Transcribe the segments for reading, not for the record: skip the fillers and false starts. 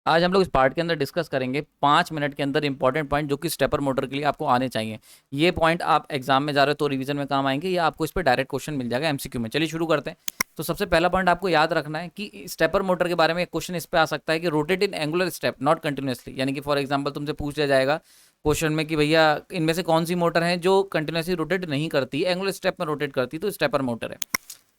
आज हम लोग इस पार्ट के अंदर डिस्कस करेंगे 5 मिनट के अंदर इंपॉर्टेंट पॉइंट जो कि स्टेपर मोटर के लिए आपको आने चाहिए। ये पॉइंट आप एग्जाम में जा रहे हो तो रिवीजन में काम आएंगे या आपको इस पर डायरेक्ट क्वेश्चन मिल जाएगा एमसीक्यू में। चलिए शुरू करते हैं। तो सबसे पहला पॉइंट आपको याद रखना है कि स्टेपर मोटर के बारे में एक क्वेश्चन इस पे आ सकता है कि rotate in angular step not continuously, यानी कि फॉर एग्जाम्पल तुमसे पूछ लिया जाएगा क्वेश्चन में कि भैया इनमें से कौन सी मोटर है जो कंटिन्यूसली रोटेट नहीं करती, एंगुलर स्टेप में रोटेट करती, तो स्टेपर मोटर है।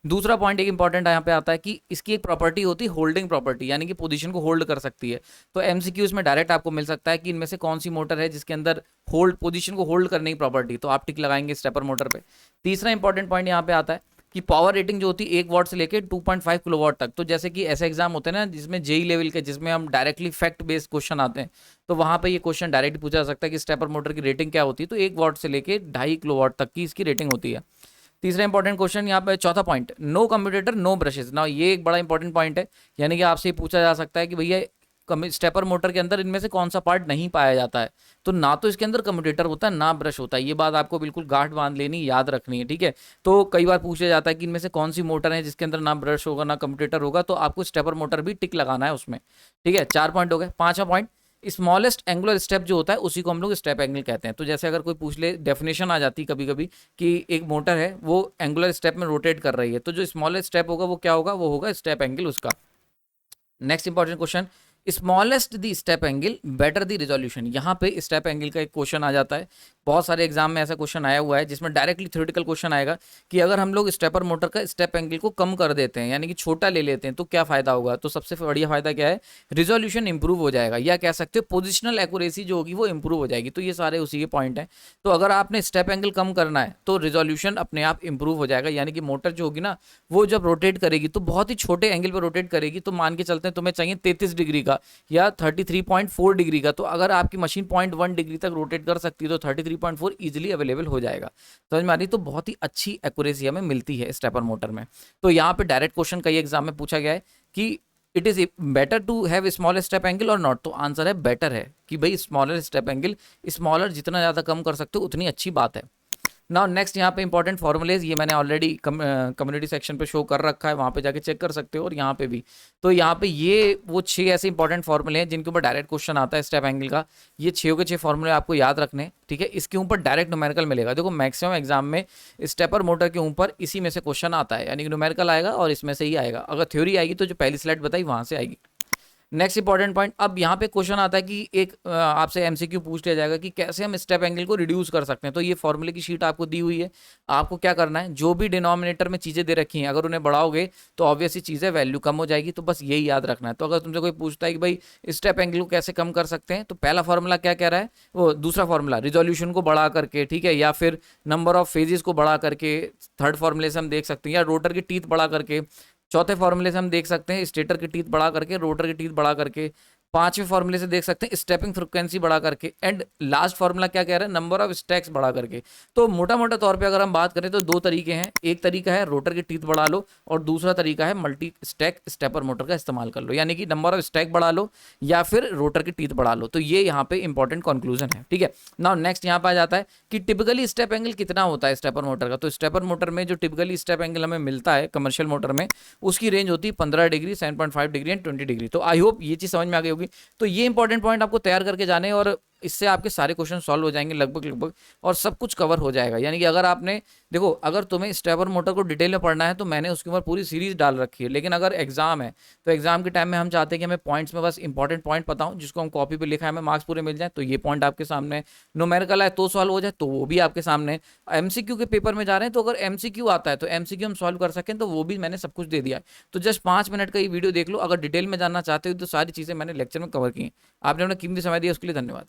दूसरा पॉइंट एक इंपॉर्टेंट यहाँ पे आता है कि इसकी एक प्रॉपर्टी होती है होल्डिंग प्रॉपर्टी, यानी कि पोजीशन को होल्ड कर सकती है। तो एमसीक्यूज में डायरेक्ट आपको मिल सकता है कि इनमें से कौन सी मोटर है जिसके अंदर होल्ड पोजीशन को होल्ड करने की प्रॉपर्टी, तो आप टिक लगाएंगे स्टेपर मोटर पे। तीसरा इंपॉर्टेंट पॉइंट यहाँ पे आता है कि पावर रेटिंग जो होती है 1 वाट से लेकर 2.5 किलोवाट तक। तो जैसे कि ऐसे एग्जाम होते हैं ना जिसमें जेई लेवल के, जिसमें हम डायरेक्टली फैक्ट बेस्ड क्वेश्चन आते हैं, तो वहां पे ये क्वेश्चन डायरेक्ट पूछा जा सकता है कि स्टेपर मोटर की रेटिंग क्या होती है। तो 1 वाट से लेकर 2.5 किलोवाट तक की इसकी रेटिंग होती है। तीसरा इंपॉर्टेंट क्वेश्चन यहाँ पे, चौथा point, no commutator no brushes ना, ये एक बड़ा इंपॉर्टेंट पॉइंट है। यानी कि आपसे पूछा जा सकता है कि भैया स्टेपर मोटर के अंदर इनमें से कौन सा पार्ट नहीं पाया जाता है। तो ना तो इसके अंदर कम्यूटेटर होता है ना ब्रश होता है, ये बात आपको बिल्कुल गांठ बांध लेनी, याद रखनी है, ठीक है। तो कई बार पूछा जाता है कि इनमें से कौन सी मोटर है जिसके अंदर ना ब्रश होगा ना कम्यूटेटर होगा, तो आपको स्टेपर मोटर भी टिक लगाना है उसमें, ठीक है। 4 पॉइंट हो गए। पांचवा पॉइंट, स्मॉलेस्ट एंगुलर स्टेप जो होता है उसी को हम लोग स्टेप एंगल कहते हैं। तो जैसे अगर कोई पूछ ले, डेफिनेशन आ जाती कभी कभी कि एक मोटर है वो एंगुलर स्टेप में रोटेट कर रही है, तो जो स्मॉलेस्ट स्टेप होगा वो क्या होगा, वो होगा स्टेप एंगल उसका। Next important question, smallest the step angle better the resolution. यहाँ पे स्टेप एंगल का एक क्वेश्चन आ जाता है, बहुत सारे एग्जाम में ऐसा क्वेश्चन आया हुआ है जिसमें डायरेक्टली थ्योरेटिकल क्वेश्चन आएगा कि अगर हम लोग स्टेपर मोटर का स्टेप एंगल को कम कर देते हैं, यानी कि छोटा ले लेते हैं, तो क्या फायदा होगा। तो सबसे बढ़िया फायदा क्या है, रिजोल्यूशन इंप्रूव हो जाएगा, या कह सकते हो पोजिशनल एक्यूरेसी जो होगी वो इंप्रूव हो जाएगी। तो ये सारे उसी के पॉइंट हैं। तो अगर आपने स्टेप एंगल कम करना है तो रिजोल्यूशन अपने आप इंप्रूव हो जाएगा, यानी कि मोटर जो होगी ना वो जब रोटेट करेगी तो बहुत ही छोटे एंगल पर रोटेट करेगी। तो मान के चलते हैं तुम्हें चाहिए 33 डिग्री का या 33.4 डिग्री का, तो अगर आपकी मशीन 0.1 डिग्री तक रोटेट कर सकती है तो 33.4 इजिली अवेलेबल हो जाएगा। समझ में आ रही। तो बहुत ही अच्छी एक्यूरेसी हमें मिलती है स्टेपर मोटर में। तो यहाँ पे डायरेक्ट क्वेश्चन कई एग्जाम में पूछा गया है कि it is better to have smaller step angle और नॉट। तो आंसर है बेटर है, कि भाई स्मॉलर स्टेप एंगल, स्मॉलर जितना ज्यादा कम कर सकते हो उतनी अच्छी बात है। नाउ नेक्स्ट यहाँ पे इंपॉर्टेंट फॉर्मूलेज, ये मैंने ऑलरेडी कम्युनिटी सेक्शन पे शो कर रखा है, वहाँ पे जाके चेक कर सकते हो, और यहाँ पे भी। तो यहाँ पे ये वो 6 ऐसे इंपॉर्टेंट फॉर्मूले हैं जिनके ऊपर डायरेक्ट क्वेश्चन आता है स्टेप एंगल का। ये 6 के 6 फॉर्मूले आपको याद रखने, ठीक है। इसके ऊपर डायरेक्ट न्यूमेरिकल मिलेगा। देखो मैक्सिमम एग्जाम में स्टेपर मोटर के ऊपर इसी में से क्वेश्चन आता है, यानी कि न्यूमेरिकल आएगा और इसमें से ही आएगा। अगर थ्योरी आएगी तो जो पहली स्लाइड बताई वहाँ से आएगी। नेक्स्ट इंपॉर्टेंट पॉइंट, अब यहाँ पे क्वेश्चन आता है कि एक आपसे एमसीक्यू पूछ लिया जाएगा कि कैसे हम स्टेप एंगल को रिड्यूस कर सकते हैं। तो ये फॉर्मूले की शीट आपको दी हुई है, आपको क्या करना है, जो भी डिनोमिनेटर में चीज़ें दे रखी हैं अगर उन्हें बढ़ाओगे तो ऑब्वियसली चीज़ें वैल्यू कम हो जाएगी। तो बस यही याद रखना है। तो अगर तुमसे कोई पूछता है कि भाई स्टेप एंगल को कैसे कम कर सकते हैं, तो पहला फॉर्मूला क्या कह रहा है, वो दूसरा फॉर्मूला रिजोल्यूशन को बढ़ा करके, ठीक है, या फिर नंबर ऑफ फेजेस को बढ़ा करके। थर्ड फॉर्मूले से हम देख सकते हैं या रोटर की टीथ बढ़ा करके। चौथे फॉर्मूले से हम देख सकते हैं स्टेटर की टीथ बढ़ा करके, रोटर की टीथ बढ़ा करके। पांचवें फॉर्मूले से देख सकते हैं स्टेपिंग फ्रीक्वेंसी बढ़ा करके। एंड लास्ट फॉर्मूला क्या कह रहा है, नंबर ऑफ स्टैक्स बढ़ा करके। तो मोटा मोटा तौर पे अगर हम बात करें तो 2 तरीके हैं, एक तरीका है रोटर की टीथ बढ़ा लो और दूसरा तरीका है मल्टी स्टैक स्टेपर मोटर का इस्तेमाल कर लो, यानी कि नंबर ऑफ स्टैक बढ़ा लो या फिर रोटर की टीथ बढ़ा लो। तो ये यहाँ पे इंपॉर्टेंट कंक्लूजन है, ठीक है। नाउ नेक्स्ट यहाँ पे आ जाता है कि टिपिकली स्टेप एंगल कितना होता है स्टेपर मोटर का। तो स्टेपर मोटर में जो टिपिकली स्टेप एंगल हमें मिलता है कमर्शियल मोटर में, उसकी रेंज होती है 15 डिग्री, 7.5 डिग्री एंड 20 डिग्री। तो आई होप ये चीज समझ में आ गई होगी। तो ये इंपॉर्टेंट पॉइंट आपको तैयार करके जाने, और इससे आपके सारे क्वेश्चन सॉल्व हो जाएंगे लगभग लगभग, और सब कुछ कवर हो जाएगा। यानी कि अगर आपने देखो, अगर तुम्हें स्टेपर मोटर को डिटेल में पढ़ना है तो मैंने उसके ऊपर पूरी सीरीज डाल रखी है। लेकिन अगर एग्जाम है तो एग्जाम के टाइम में हम चाहते हैं कि हमें पॉइंट्स में बस इंपॉर्टेंट पॉइंट पता हो, जिसको हम कॉपी पे लिखा है, हमें मार्क्स पूरे मिल जाए। तो ये पॉइंट आपके सामने है। न्यूमेरिकल है तो सॉल्व हो जाए तो वो भी आपके सामने है। एमसीक्यू के पेपर में जा रहे हैं तो अगर एमसीक्यू आता है तो एमसीक्यू हम सॉल्व कर सकें, तो वो भी मैंने सब कुछ दे दिया है। तो जस्ट 5 मिनट का ये वीडियो देख लो, अगर डिटेल में जानना चाहते हो तो सारी चीजें मैंने लेक्चर में कवर की हैं। आपने अपना कीमती समय दिया उसके लिए धन्यवाद।